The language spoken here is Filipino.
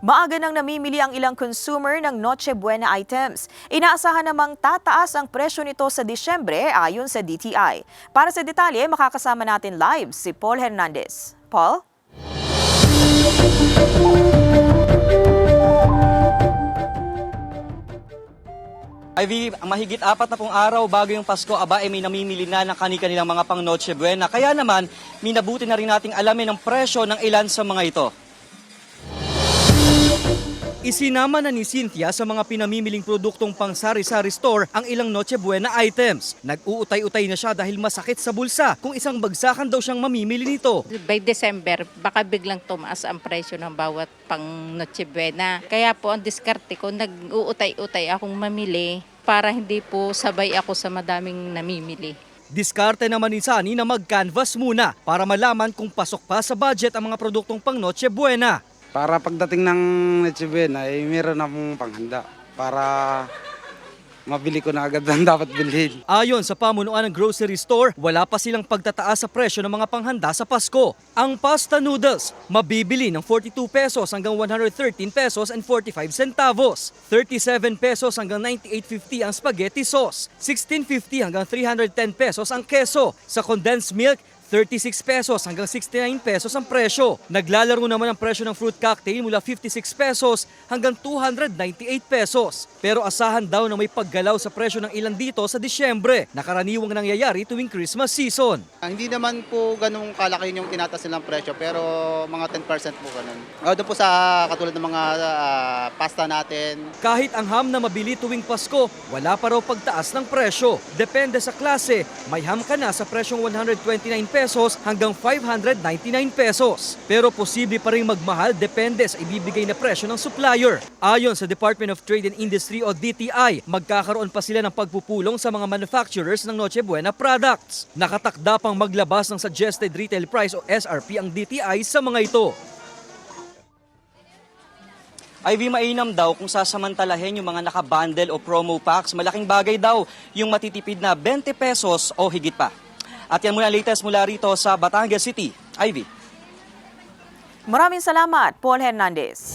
Maaga nang namimili ang ilang consumer ng Noche Buena items. Inaasahan namang tataas ang presyo nito sa Disyembre ayon sa DTI. Para sa detalye, makakasama natin live si Paul Hernandez. Paul? Ivy, mahigit 40 araw bago yung Pasko, may namimili na ng kanilang mga pang Noche Buena. Kaya naman, minabuti na rin nating alamin ang presyo ng ilan sa mga ito. Isinama na ni Cynthia sa mga pinamimiling produktong pang sari-sari store ang ilang Noche Buena items. Nag-uutay-utay na siya dahil masakit sa bulsa kung isang bagsakan daw siyang mamimili nito. By December, baka biglang tumaas ang presyo ng bawat pang Noche Buena. Kaya po ang diskarte ko, nag-uutay-utay akong mamili para hindi po sabay ako sa madaming namimili. Diskarte naman ni Sunny na mag-canvas muna para malaman kung pasok pa sa budget ang mga produktong pang Noche Buena. Para pagdating ng Noche Buena, meron akong panghanda para mabili ko na agad ang dapat bilhin. Ayon sa pamunuan ng grocery store, wala pa silang pagtataas sa presyo ng mga panghanda sa Pasko. Ang pasta noodles, mabibili ng 42 pesos hanggang 113 pesos and 45 centavos. 37 pesos hanggang 98.50 ang spaghetti sauce. 16.50 hanggang 310 pesos ang keso. Sa condensed milk, 36 pesos hanggang 69 pesos ang presyo. Naglalaro naman ang presyo ng fruit cocktail mula 56 pesos hanggang 298 pesos. Pero asahan daw na may paggalaw sa presyo ng ilan dito sa Disyembre na karaniwang nangyayari tuwing Christmas season. Hindi naman po ganung kalaki yung tinatas nilang presyo pero mga 10% po ganun. Doon po sa katulad ng mga pasta natin. Kahit ang ham na mabili tuwing Pasko, wala pa raw pagtaas ng presyo. Depende sa klase, may ham ka na sa presyong 129 pesos hanggang 599 pesos. Pero posible pa rin magmahal depende sa ibibigay na presyo ng supplier. Ayon sa Department of Trade and Industry o DTI, magkakaroon pa sila ng pagpupulong sa mga manufacturers ng Noche Buena products. Nakatakda pang maglabas ng suggested retail price o SRP ang DTI sa mga ito. Ivy, mainam daw kung sasamantalahin yung mga nakabundle o promo packs. Malaking bagay daw yung matitipid na 20 pesos o higit pa. At yan muna latest mula rito sa Batangas City. Ivy. Maraming salamat, Paul Hernandez.